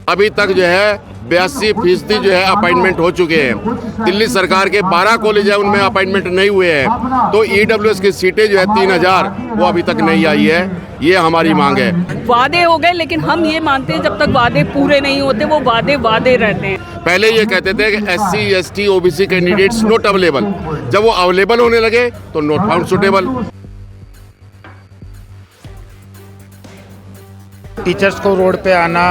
अभी तक जो है 82% जो है अपॉइंटमेंट हो चुके हैं। दिल्ली सरकार के 12 कॉलेज है, उनमें अपॉइंटमेंट नहीं हुए हैं। तो EWS की सीटें जो है 3000 वो अभी तक नहीं आई है। ये हमारी मांग है। वादे हो गए, लेकिन हम ये मानते हैं जब तक वादे पूरे नहीं होते वो वादे रहते हैं। पहले ये कहते थे कि SC, ST, OBC candidates not available. जब वो अवेलेबल होने लगे तो नॉट फाउंड सुटेबल। टीचर्स को रोड पे आना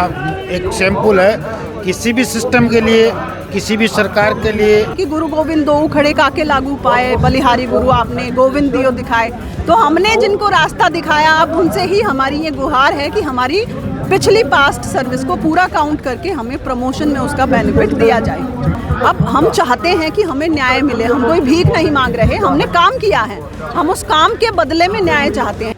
एक सैंपल है किसी भी सिस्टम के लिए, किसी भी सरकार के लिए। कि गुरु गोविंद दो खड़े काके लागू पाए, बलिहारी गुरु आपने गोविंद दियो दिखाए। तो हमने जिनको रास्ता दिखाया, अब उनसे ही हमारी ये गुहार है कि हमारी पिछली पास्ट सर्विस को पूरा काउंट करके हमें प्रमोशन में उसका बेनिफिट दिया जाए। अब हम चाहते हैं कि हमें न्याय मिले। हम कोई भीख नहीं मांग रहे, हमने काम किया है, हम उस काम के बदले में न्याय चाहते हैं।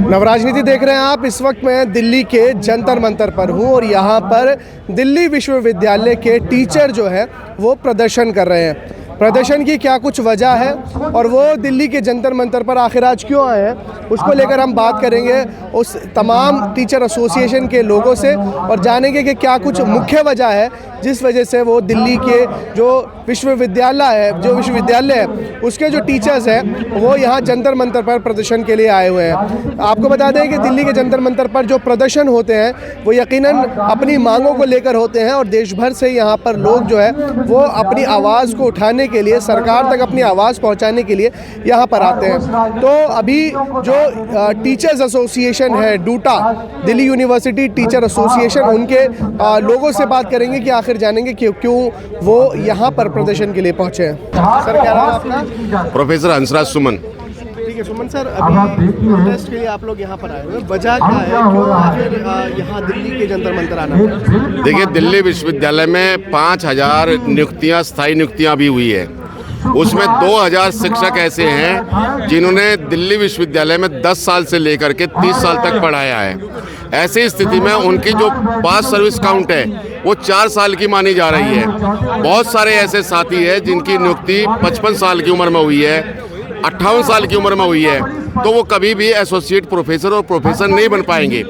नवराजनीति देख रहे हैं आप। इस वक्त मैं दिल्ली के जंतर मंतर पर हूं और यहाँ पर दिल्ली विश्वविद्यालय के टीचर जो है वो प्रदर्शन कर रहे हैं। प्रदर्शन की क्या कुछ वजह है और वो दिल्ली के जंतर मंतर पर आखिर आज क्यों आए हैं, उसको लेकर हम बात करेंगे उस तमाम टीचर एसोसिएशन के लोगों से और जानेंगे कि क्या कुछ मुख्य वजह है जिस वजह से वो दिल्ली के जो विश्वविद्यालय है उसके जो टीचर्स हैं वो यहाँ जंतर मंतर पर प्रदर्शन के लिए आए हुए हैं। आपको बता दें कि दिल्ली के जंतर मंतर पर जो प्रदर्शन होते हैं वो यकीनन अपनी मांगों को लेकर होते हैं और देश भर से यहाँ पर लोग जो है वो अपनी आवाज़ को उठाने के लिए, सरकार तक अपनी आवाज़ पहुँचाने के लिए यहाँ पर आते हैं। तो अभी जो टीचर्स एसोसिएशन है due to, Delhi university teacher association, उनके लोगों से बात करेंगे कि आखिर जानेंगे कि क्यों वो यहाँ पर प्रदर्शन के लिए पहुँचे हैं। सर क्या नाम आपका? प्रोफेसर हंसराज सुमन। ठीक है सुमन सर, अभी प्रोटेस्ट के लिए आप लोग यहाँ पर आए हुए हैं, वजह क्या है, क्यों आखिर यहाँ दिल्ली के जंतर मंतर आना पड़ा? देखिए, दिल्ली विश्वविद्यालय में 5000 नियुक्तियाँ, स्थायी नियुक्तियाँ भी हुई है। उसमें 2000 शिक्षक ऐसे हैं जिन्होंने दिल्ली विश्वविद्यालय में 10 साल से लेकर के 30 साल तक पढ़ाया है। ऐसी स्थिति में उनकी जो पास सर्विस काउंट है वो 4 साल की मानी जा रही है। बहुत सारे ऐसे साथी हैं जिनकी नियुक्ति 55 साल की उम्र में हुई है, 58 साल की उम्र में हुई है, तो वो कभी भी एसोसिएट प्रोफेसर और प्रोफेसर नहीं बन पाएंगे।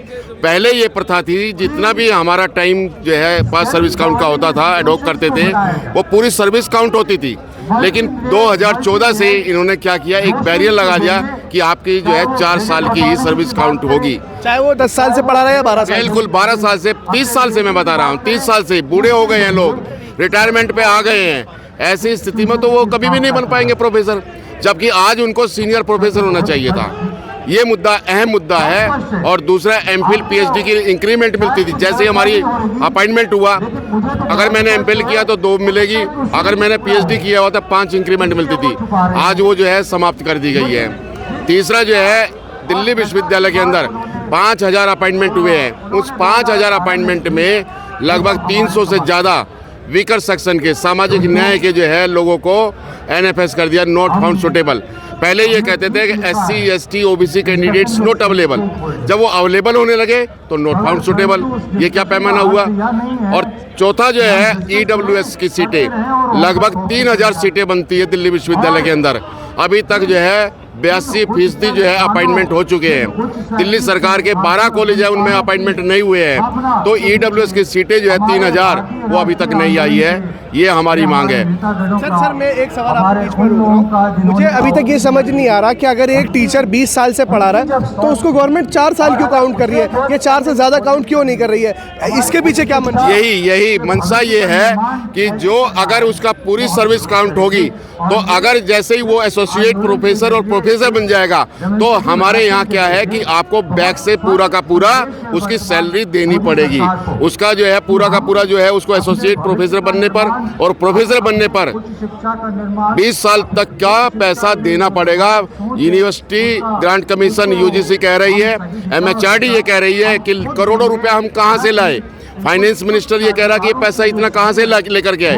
पहले ये प्रथा थी, जितना भी हमारा टाइम जो है पास सर्विस काउंट का होता था, एडॉप्ट करते थे, वो पूरी सर्विस काउंट होती थी। लेकिन 2014 से इन्होंने क्या किया, एक बैरियर लगा दिया कि आपकी जो है 4 साल की ही सर्विस काउंट होगी, चाहे वो 10 साल से पढ़ा रहा है या 12 साल। बिल्कुल 12 साल से, 30 साल से मैं बता रहा हूँ, 30 साल से बूढ़े हो गए हैं लोग, रिटायरमेंट पे आ गए हैं। ऐसी स्थिति में तो वो कभी भी नहीं बन पाएंगे प्रोफेसर, जबकि आज उनको सीनियर प्रोफेसर होना चाहिए था। ये मुद्दा अहम मुद्दा है। और दूसरा, एमफिल पीएचडी की इंक्रीमेंट मिलती थी। जैसे हमारी अपॉइंटमेंट हुआ, अगर मैंने एमफिल किया तो 2 मिलेगी, अगर मैंने पीएचडी किया हुआ तो 5 इंक्रीमेंट मिलती थी। आज वो जो है समाप्त कर दी गई है। तीसरा जो है, दिल्ली विश्वविद्यालय के अंदर 5000 अपॉइंटमेंट हुए हैं। उस 5000 अपॉइंटमेंट में लगभग 300 से ज़्यादा वीकर सेक्शन के, सामाजिक न्याय के जो है लोगों को NFS कर दिया, नॉट फाउंड सुटेबल। पहले ये कहते थे कि SC, ST, OBC candidates not available. जब वो अवेलेबल होने लगे तो नॉट फाउंड सुटेबल। ये क्या पैमाना हुआ। और चौथा जो है, EWS की सीटें, लगभग 3000 सीटें बनती है दिल्ली विश्वविद्यालय के अंदर। अभी तक जो है 82% जो है अपॉइंटमेंट हो चुके हैं। दिल्ली सरकार के 12 कॉलेज है, उनमें अपॉइंटमेंट नहीं हुए हैं। तो EWS की सीटें जो है 3000 वो अभी तक नहीं आई है। ये हमारी मांग है। सर मैं एक सवाल आपके बीच में रोक रहा हूं। मुझे अभी तक ये समझ नहीं आ रहा कि अगर एक टीचर 20 साल से पढ़ा रहा है तो उसको गवर्नमेंट 4 साल क्यों काउंट कर रही है, ये 4 से ज़्यादा काउंट क्यों नहीं कर रही है? इसके पीछे क्या मंशा? यही मंशा ये है कि जो अगर उसका पूरी सर्विस काउंट होगी तो अगर जैसे ही वो एसोसिएट प्रोफेसर और प्रोफेसर बन जाएगा तो हमारे यहाँ क्या है कि आपको बैक से पूरा का पूरा उसकी सैलरी देनी पड़ेगी। उसका जो है पूरा का पूरा जो है उसको एसोसिएट प्रोफेसर बनने पर और प्रोफेसर बनने पर 20 साल तक का पैसा देना पड़ेगा। यूनिवर्सिटी ग्रांट कमीशन UGC कह रही है, MHRD ये कह रही है कि करोड़ों रुपया हम कहाँ से लाए। फाइनेंस मिनिस्टर ये कह रहा कि ये पैसा इतना कहाँ से लेकर के आए।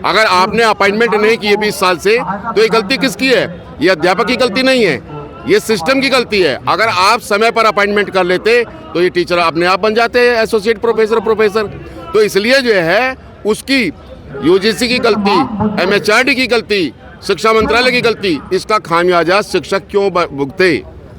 अगर आपने अपॉइंटमेंट नहीं की है 20 साल से तो ये गलती किसकी है? ये अध्यापक की गलती नहीं है, ये सिस्टम की गलती है। अगर आप समय पर अपॉइंटमेंट कर लेते तो ये टीचर अपने आप बन जाते हैं एसोसिएट प्रोफेसर। तो इसलिए जो है उसकी UGC की गलती, MHRD की गलती, शिक्षा मंत्रालय की गलती, इसका खामियाजा शिक्षक क्यों भुगते?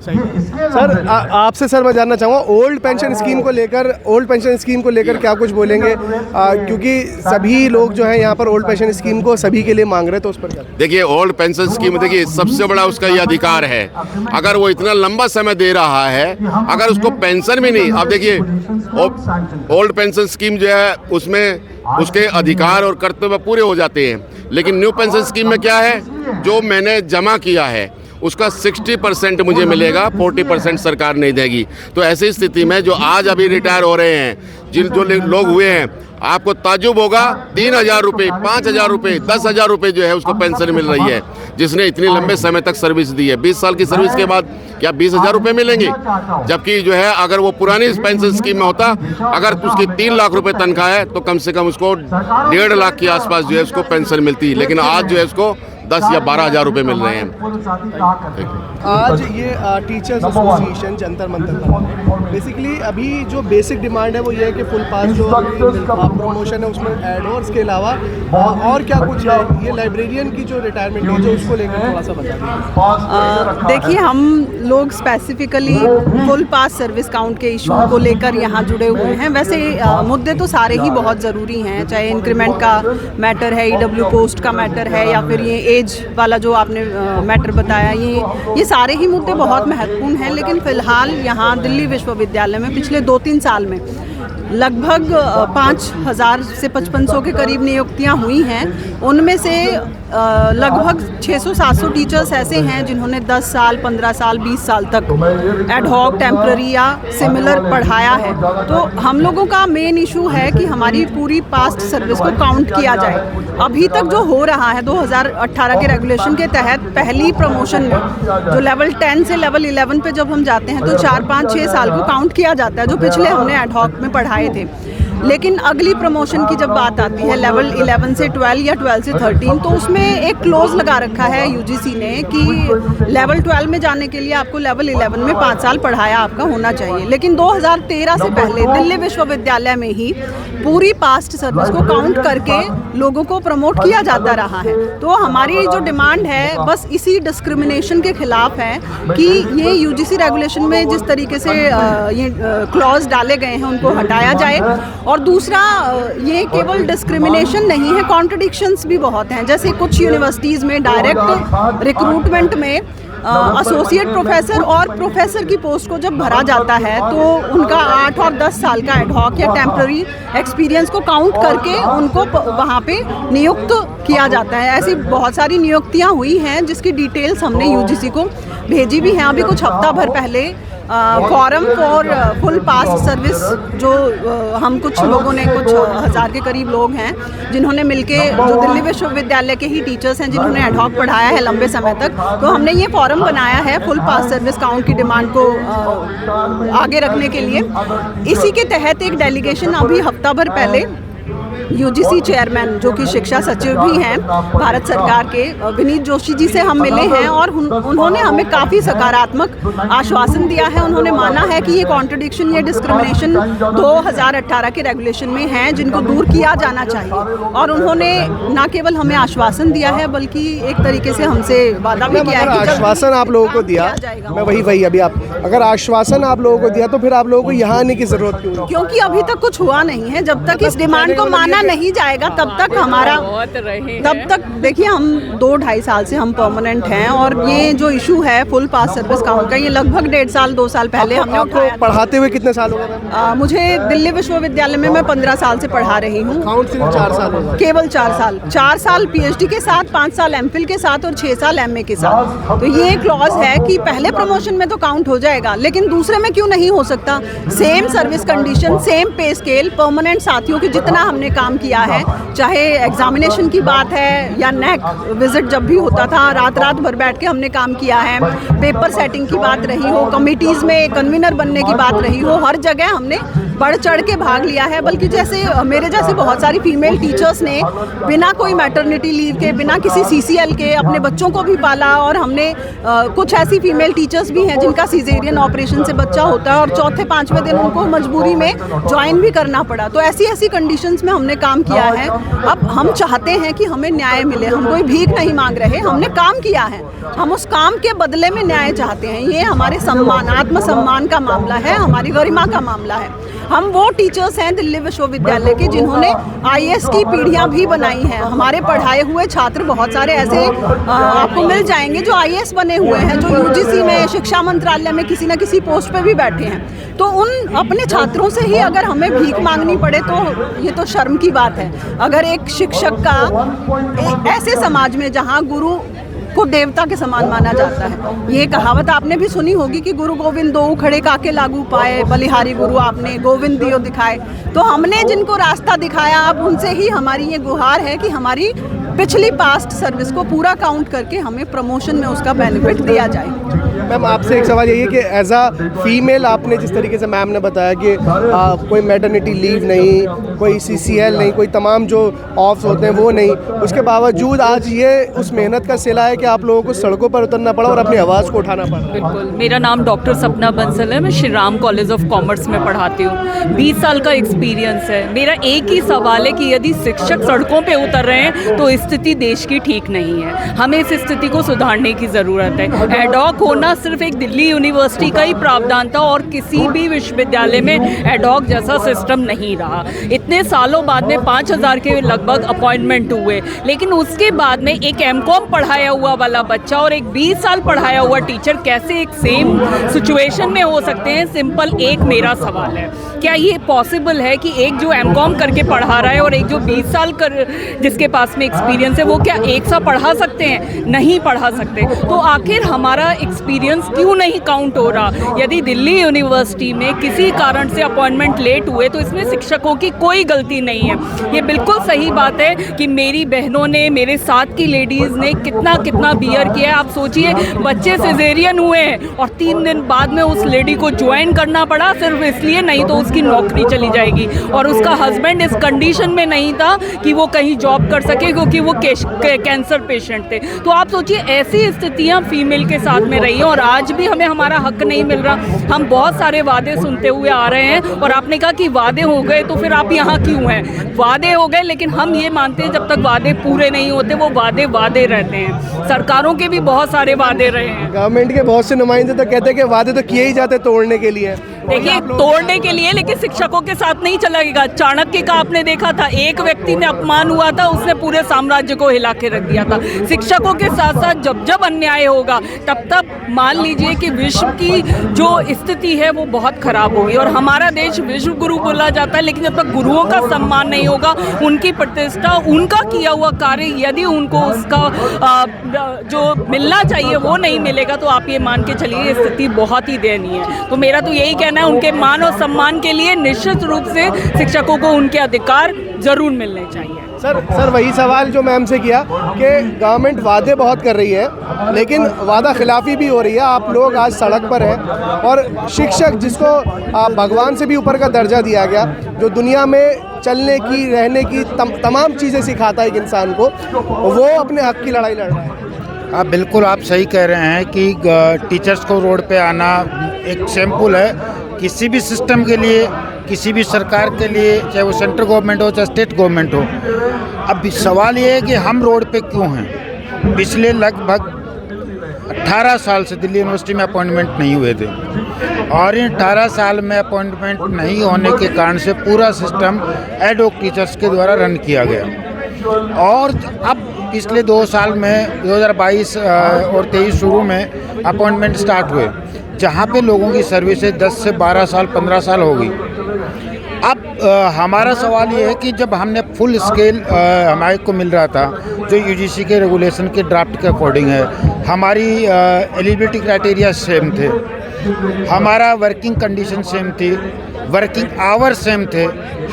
सर आपसे सर मैं जानना चाहूँगा ओल्ड पेंशन स्कीम को लेकर क्या कुछ बोलेंगे, क्योंकि सभी लोग जो है यहाँ पर ओल्ड पेंशन स्कीम को सभी के लिए मांग रहे हैं, तो उस पर क्या? देखिए ओल्ड पेंशन स्कीम, देखिए सबसे बड़ा उसका ये अधिकार है। अगर वो इतना लंबा समय दे रहा है, अगर उसको पेंशन भी नहीं, अब देखिए ओल्ड पेंशन स्कीम जो है उसमें उसके अधिकार और कर्तव्य पूरे हो जाते हैं, लेकिन न्यू पेंशन स्कीम में क्या है, जो मैंने जमा किया है उसका 60% मुझे मिलेगा, 40% सरकार नहीं देगी। तो ऐसी स्थिति में जो आज अभी रिटायर हो रहे हैं, जो लोग हुए हैं, आपको ताजुब होगा 3,000 रुपये, 5,000 रुपये, 10,000 रुपये जो है उसको पेंशन मिल रही है, जिसने इतने लंबे समय तक सर्विस दी है। 20 साल की सर्विस के बाद क्या 20,000 रुपये मिलेंगे? जबकि जो है अगर वो पुरानी पेंशन स्कीम में होता, अगर उसकी 3 लाख रुपये तनख्वाह है तो कम से कम उसको 1.5 लाख के आसपास जो है उसको पेंशन मिलती, लेकिन आज जो है उसको 10 या 12,000 रुपये मिल रहे हैं। आज ये टीचर्स एसोसिएशन जंतर मंतर पर बेसिकली अभी जो बेसिक डिमांड है वो ये है कि फुल पास जो प्रमोशन है उसमें ऐड हो, उसके अलावा और क्या कुछ है, ये लाइब्रेरियन की जो रिटायरमेंट एज है उसको लेकर थोड़ा सा बता दीजिए। देखिए हम लोग स्पेसिफिकली फुल पास सर्विस काउंट के इशू को लेकर यहाँ जुड़े हुए हैं। वैसे मुद्दे तो सारे ही बहुत ज़रूरी हैं, चाहे इंक्रीमेंट का मैटर है, EW पोस्ट का मैटर है, या फिर ये एज वाला जो आपने मैटर बताया, ये सारे ही मुद्दे बहुत महत्वपूर्ण हैं। लेकिन फ़िलहाल यहाँ दिल्ली विश्वविद्यालय में पिछले 2-3 साल में लगभग 5,000 से 5,500 के करीब नियुक्तियां हुई हैं। उनमें से लगभग 600-700 टीचर्स ऐसे हैं जिन्होंने 10 साल, 15 साल, 20 साल तक एड हॉक, टेम्पररी या सिमिलर पढ़ाया है। तो हम लोगों का मेन इशू है कि हमारी पूरी पास्ट सर्विस को काउंट किया जाए। अभी तक जो हो रहा है 2018 के रेगुलेशन के तहत पहली प्रमोशन में जो लेवल 10 से लेवल 11 पे जब हम जाते हैं तो 4, 5, 6 साल को काउंट किया जाता है, जो पिछले हमने एड हॉक में पढ़ाए थे। लेकिन अगली प्रमोशन की जब बात आती है लेवल 11 से 12 या 12 से 13, तो उसमें एक क्लोज लगा रखा है UGC ने कि लेवल 12 में जाने के लिए आपको लेवल 11 में 5 साल पढ़ाया आपका होना चाहिए। लेकिन 2013 से पहले दिल्ली विश्वविद्यालय में ही पूरी पास्ट सर्विस को काउंट करके लोगों को प्रमोट किया जाता रहा है। तो हमारी जो डिमांड है बस इसी डिस्क्रिमिनेशन के खिलाफ है कि ये UGC रेगुलेशन में जिस तरीके से ये क्लॉज डाले गए हैं उनको हटाया जाए। और दूसरा, ये केवल डिस्क्रिमिनेशन नहीं है, कॉन्ट्रडिक्शंस भी बहुत हैं। जैसे कुछ यूनिवर्सिटीज़ में डायरेक्ट रिक्रूटमेंट में एसोसिएट प्रोफेसर और प्रोफेसर की पोस्ट को जब भरा जाता है तो उनका 8 और 10 साल का एड हॉक या टेम्पररी एक्सपीरियंस को काउंट करके उनको वहाँ पे नियुक्त किया जाता है। ऐसी बहुत सारी नियुक्तियाँ हुई हैं जिसकी डिटेल्स हमने UGC को भेजी भी हैं। अभी कुछ हफ्ता भर पहले forum for full past service जो हम कुछ लोगों ने, कुछ 1000 के करीब लोग हैं जिन्होंने मिलके, जो दिल्ली विश्वविद्यालय के ही टीचर्स हैं जिन्होंने एड हॉक पढ़ाया है लंबे समय तक, तो हमने ये फॉरम बनाया है फुल पास्ट सर्विस काउंट की डिमांड को आगे रखने के लिए। इसी के तहत एक डेलीगेशन अभी हफ्ता भर पहले UGC चेयरमैन जो कि शिक्षा सचिव भी हैं भारत सरकार के, विनीत जोशी जी से हम मिले हैं और उन्होंने हमें काफ़ी सकारात्मक आश्वासन दिया है। उन्होंने माना है कि ये कॉन्ट्रडिक्शन, ये डिस्क्रिमिनेशन 2018 के रेगुलेशन में हैं जिनको दूर किया जाना चाहिए। और उन्होंने न केवल हमें आश्वासन दिया है बल्कि एक तरीके से हमसे वादा भी किया है कि आश्वासन आप लोगों को दिया, मैं वही अभी आप अगर आश्वासन आप लोगों को दिया तो फिर आप लोगों को यहाँ आने की जरूरत क्यों? क्योंकि अभी तक कुछ हुआ नहीं है। जब तक इस डिमांड को माना नहीं जाएगा तब तक हमारा, तब तक देखिए हम 2-2.5 साल से हम परमानेंट हैं और ये जो इशू है फुल पास सर्विस काउंट का, ये लगभग 1.5 साल 2 साल पहले हमने उठाया। पढ़ाते हुए कितने साल हो गए? मुझे दिल्ली विश्वविद्यालय में मैं 15 साल से पढ़ा रही हूँ। काउंट सिर्फ 4 साल होगा? केवल 4 साल PhD के साथ, 5 साल MPhil के साथ और 6 साल MA के साथ। तो ये क्लॉज है कि पहले प्रमोशन में तो काउंट हो जाएगा, लेकिन दूसरे में क्यों नहीं हो सकता? सेम सर्विस कंडीशन, सेम पे स्केल, परमानेंट साथियों की जितना हमने काम किया है, चाहे एग्जामिनेशन की बात है या नेक विजिट जब भी होता था, रात भर बैठ के हमने काम किया है, पेपर सेटिंग की बात रही हो, कमिटीज़ में कन्वीनर बनने की बात रही हो, हर जगह हमने बढ़ चढ़ के भाग लिया है, बल्कि जैसे मेरे जैसे बहुत सारी फीमेल टीचर्स ने बिना कोई मैटरनिटी लीव के, बिना किसी सीसीएल के अपने बच्चों को भी पाला। और हमने कुछ ऐसी फीमेल टीचर्स भी हैं जिनका सीजेरियन ऑपरेशन से बच्चा होता है और चौथे पांचवें दिन उनको मजबूरी में ज्वाइन भी करना पड़ा। तो ऐसी कंडीशंस में हमने काम किया है। अब हम चाहते हैं कि हमें न्याय मिले, हम कोई भीख नहीं मांग रहे, हमने काम किया है, हम उस काम के बदले में न्याय चाहते हैं। ये हमारे सम्मान, आत्मसम्मान का मामला है, हमारी गरिमा का मामला है। हम वो टीचर्स हैं दिल्ली विश्वविद्यालय के जिन्होंने आईएएस की पीढ़ियां भी बनाई हैं। हमारे पढ़ाए हुए छात्र बहुत सारे ऐसे आपको मिल जाएंगे जो आईएएस बने हुए हैं, जो यूजीसी में, शिक्षा मंत्रालय में किसी न किसी पोस्ट पे भी बैठे हैं। तो उन अपने छात्रों से ही अगर हमें भीख मांगनी पड़े तो ये तो शर्म की बात है। अगर एक शिक्षक का ऐसे समाज में जहाँ गुरु को देवता के समान माना जाता है, ये कहावत आपने भी सुनी होगी कि गुरु गोविंद दो खड़े काके लागू पाए, बलिहारी गुरु आपने गोविंद दियो दिखाए। तो हमने जिनको रास्ता दिखाया, अब उनसे ही हमारी ये गुहार है कि हमारी पिछली पास्ट सर्विस को पूरा काउंट करके हमें प्रमोशन में उसका बेनिफिट दिया जाए। मैम आपसे एक सवाल यही है कि एज अ फीमेल आपने जिस तरीके से मैम ने बताया कि कोई मैटरनिटी लीव नहीं, कोई सीसीएल नहीं, कोई तमाम जो ऑफ्स होते हैं वो नहीं, उसके बावजूद आज ये उस मेहनत का सिला है कि आप लोगों को सड़कों पर उतरना पड़ा और अपनी आवाज़ को उठाना पड़ा। बिल्कुल, मेरा नाम डॉक्टर सपना बंसल है, मैं Shri Ram college of commerce में पढ़ाती हूँ। 20 साल का एक्सपीरियंस है। मेरा एक ही सवाल है कि यदि शिक्षक सड़कों पे उतर रहे हैं तो स्थिति देश की ठीक नहीं है। हमें इस स्थिति को सुधारने की ज़रूरत है। एडॉक होना सिर्फ एक दिल्ली यूनिवर्सिटी का ही प्रावधान था और किसी भी विश्वविद्यालय में एडॉक जैसा सिस्टम नहीं रहा। इतने सालों बाद में 5000 के लगभग अपॉइंटमेंट हुए, लेकिन उसके बाद में एक एमकॉम पढ़ाया हुआ वाला बच्चा और एक 20 साल पढ़ाया हुआ टीचर कैसे एक सेम सिचुएशन में हो सकते हैं? सिंपल एक मेरा सवाल है, क्या ये पॉसिबल है कि एक जो एमकॉम करके पढ़ा रहा है और एक जो 20 साल जिसके पास में एक्सपीरियंस है, वो क्या एक सा पढ़ा सकते हैं? नहीं पढ़ा सकते। तो आखिर हमारा एक्सपीरियंस क्यों नहीं काउंट हो रहा? यदि दिल्ली यूनिवर्सिटी में किसी कारण से अपॉइंटमेंट लेट हुए तो इसमें शिक्षकों की कोई गलती नहीं है। ये बिल्कुल सही बात है कि मेरी बहनों ने, मेरे साथ की लेडीज़ ने कितना बियर किया है। आप सोचिए, बच्चे सिजेरियन हुए हैं और 3 दिन बाद में उस लेडी को ज्वाइन करना पड़ा, सिर्फ इसलिए नहीं तो उसकी नौकरी चली जाएगी। और उसका हस्बैंड इस कंडीशन में नहीं था कि वो कहीं जॉब कर सके क्योंकि वो कैंसर पेशेंट थे। तो आप सोचिए, ऐसी स्थितियां फीमेल के साथ में रही हैं और आज भी हमें हमारा हक नहीं मिल रहा। हम बहुत सारे वादे सुनते हुए आ रहे हैं और आपने कहा कि वादे हो गए तो फिर आप यहाँ क्यों हैं? वादे हो गए, लेकिन हम ये मानते हैं जब तक वादे पूरे नहीं होते वो वादे रहते हैं। सरकारों के भी बहुत सारे वादे रहे हैं। गवर्नमेंट के बहुत से नुमाइंदे तो कहते हैं कि वादे तो किए ही जाते तोड़ने के लिए। देखिए, तोड़ने के लिए, लेकिन शिक्षकों के साथ नहीं चलेगा। चाणक्य का आपने देखा था, एक व्यक्ति में अपमान हुआ था, उसने पूरे साम्राज्य को हिला के रख दिया था। शिक्षकों के साथ साथ जब अन्याय होगा तब मान लीजिए कि विश्व की जो स्थिति है वो बहुत खराब होगी। और हमारा देश विश्व गुरु बोला जाता है, लेकिन जब तक गुरुओं का सम्मान नहीं होगा, उनकी प्रतिष्ठा, उनका किया हुआ कार्य यदि उनको उसका जो मिलना चाहिए वो नहीं मिलेगा तो आप ये मान के चलिए स्थिति बहुत ही दयनीय है। तो मेरा तो यही कहना है, उनके मान और सम्मान के लिए निश्चित रूप से शिक्षकों को उनके अधिकार जरूर मिलने चाहिए। सर वही सवाल जो मैम से किया कि गवर्नमेंट वादे बहुत कर रही है लेकिन वादा खिलाफी भी हो रही है। आप लोग आज सड़क पर हैं और शिक्षक जिसको भगवान से भी ऊपर का दर्जा दिया गया, जो दुनिया में चलने की, रहने की तमाम चीज़ें सिखाता है एक इंसान को, वो अपने हक की लड़ाई लड़ रहा है। आप बिल्कुल आप सही कह रहे हैं कि टीचर्स को रोड पे आना एक सैंपल है किसी भी सिस्टम के लिए, किसी भी सरकार के लिए, चाहे वो सेंट्रल गवर्नमेंट हो चाहे स्टेट गवर्नमेंट हो। अब सवाल ये है कि हम रोड पे क्यों हैं? पिछले लगभग 18 साल से दिल्ली यूनिवर्सिटी में अपॉइंटमेंट नहीं हुए थे और इन 18 साल में अपॉइंटमेंट नहीं होने के कारण से पूरा सिस्टम एडॉक टीचर्स के द्वारा रन किया गया। और अब पिछले 2 साल में 2022 और 23 शुरू में अपॉइंटमेंट स्टार्ट हुए, जहाँ पे लोगों की सर्विसेज 10 से 12 साल 15 साल हो गई। अब हमारा सवाल ये है कि जब हमने फुल स्केल हमारे को मिल रहा था, जो यूजीसी के रेगुलेशन के ड्राफ्ट के अकॉर्डिंग है, हमारी एलिजिबिलिटी क्राइटेरिया सेम थे, हमारा वर्किंग कंडीशन सेम थी, वर्किंग आवर सेम थे,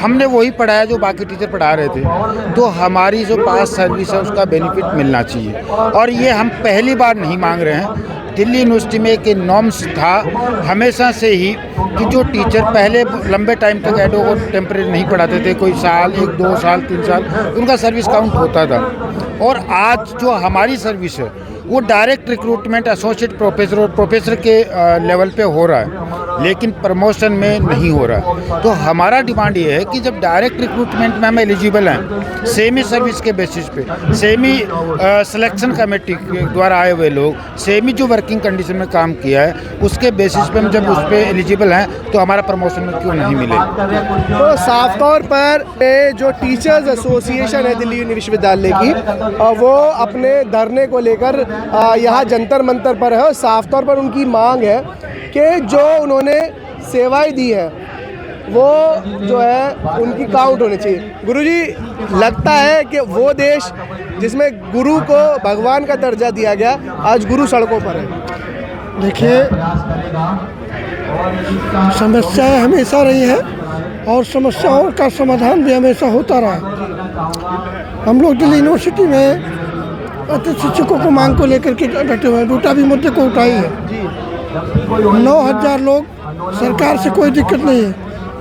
हमने वही पढ़ाया जो बाकी टीचर पढ़ा रहे थे। तो हमारी जो पास सर्विस है उसका बेनिफिट मिलना चाहिए, और ये हम पहली बार नहीं मांग रहे हैं। दिल्ली यूनिवर्सिटी में एक नॉर्म्स था हमेशा से ही कि जो टीचर पहले लंबे टाइम तक एडो को टेम्परेरी नहीं पढ़ाते थे, कोई साल, 1, 2 साल, 3 साल, उनका सर्विस काउंट होता था। और आज जो हमारी सर्विस है वो डायरेक्ट रिक्रूटमेंट एसोसिएट प्रोफेसर और प्रोफेसर के लेवल पे हो रहा है, लेकिन प्रमोशन में नहीं हो रहा है। तो हमारा डिमांड ये है कि जब डायरेक्ट रिक्रूटमेंट में हम एलिजिबल हैं, सेमी सर्विस के बेसिस पे, सेमी सिलेक्शन कमेटी के द्वारा आए हुए लोग, सेमी जो वर्किंग कंडीशन में काम किया है उसके बेसिस पे हम जब उस पर एलिजिबल हैं तो हमारा प्रमोशन में क्यों नहीं मिले। तो साफ तौर पर जो टीचर्स एसोसिएशन है दिल्ली विश्वविद्यालय की, वो अपने धरने को लेकर यहाँ जंतर मंतर पर है, और साफ तौर पर उनकी मांग है कि जो उन्होंने सेवाएं दी है वो जो है उनकी काउंट होनी चाहिए। गुरुजी, लगता है कि वो देश जिसमें गुरु को भगवान का दर्जा दिया गया आज गुरु सड़कों पर है। देखिए, समस्याएं हमेशा रही है और समस्याओं का समाधान भी हमेशा होता रहा। हम लोग दिल्ली यूनिवर्सिटी में शिक्षकों को मांग को लेकर के डटे हुए हैं, दूटा भी मुद्दे को उठाई है। 9,000 लोग, सरकार से कोई दिक्कत नहीं है,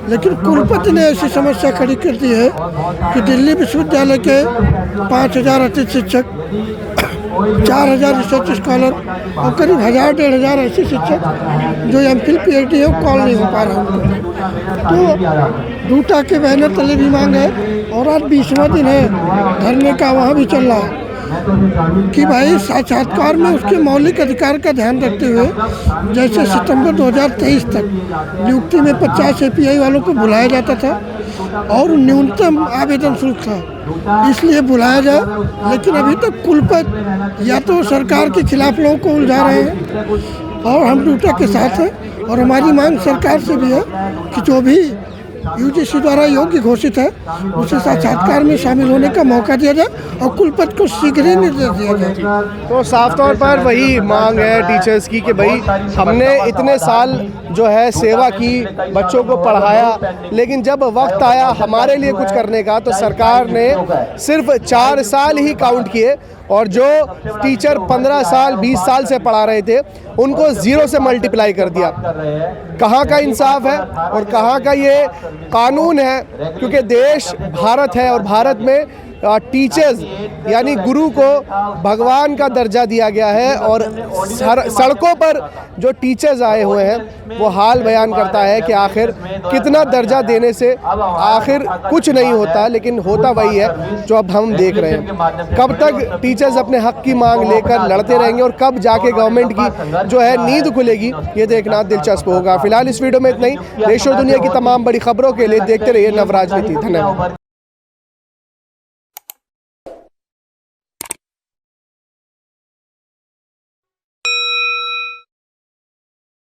लेकिन कुलपति ने ऐसी समस्या खड़ी कर दी है कि दिल्ली विश्वविद्यालय के 5,000 अतिथि शिक्षक, 4,000 रिसर्च स्कॉलर और करीब 1,000-1,500 ऐसे शिक्षक जो MPhil PhD है वो कॉल नहीं हो पा रहा उनको। तो दूटा के बैनर तले भी मांग है, और आज 20वां दिन है धरने का, वहाँ भी चल रहा है कि भाई साक्षात्कार में उसके मौलिक अधिकार का ध्यान रखते हुए, जैसे सितंबर 2023 तक नियुक्ति में 50 API वालों को बुलाया जाता था और न्यूनतम आवेदन शुल्क था, इसलिए बुलाया जाए। लेकिन अभी तक कुलपति या तो सरकार के खिलाफ लोगों को उलझा रहे हैं, और हम दूटा के साथ हैं, और हमारी मांग सरकार से भी है कि जो भी UGC द्वारा योग्य घोषित है उसे साक्षात्कार में शामिल होने का मौका दिया जाए और कुलपति को शीघ्र ही निर्देश दिया जाए। तो साफ तौर पर वही मांग है टीचर्स की कि भाई हमने इतने साल जो है सेवा की, बच्चों को पढ़ाया, लेकिन जब वक्त आया हमारे लिए कुछ करने का तो सरकार ने सिर्फ 4 साल ही काउंट किए, और जो टीचर 15 साल 20 साल से पढ़ा रहे थे उनको 0 से मल्टीप्लाई कर दिया। कहाँ का इंसाफ है और कहाँ का ये कानून है, क्योंकि देश भारत है और भारत में टीचर्स यानी गुरु को भगवान का दर्जा दिया गया है, और सड़कों पर जो टीचर्स आए हुए हैं वो हाल बयान करता है कि आखिर कितना दर्जा देने से आखिर कुछ नहीं होता, लेकिन होता वही है जो अब हम देख रहे हैं। कब तक टीचर्स अपने हक की मांग लेकर लड़ते रहेंगे और कब जाके गवर्नमेंट की जो है नींद खुलेगी, ये देखना दिलचस्प होगा। फिलहाल इस वीडियो में इतना ही। देश और दुनिया की तमाम बड़ी खबरों के लिए देखते रहिए नवराजनीति। धन्यवाद।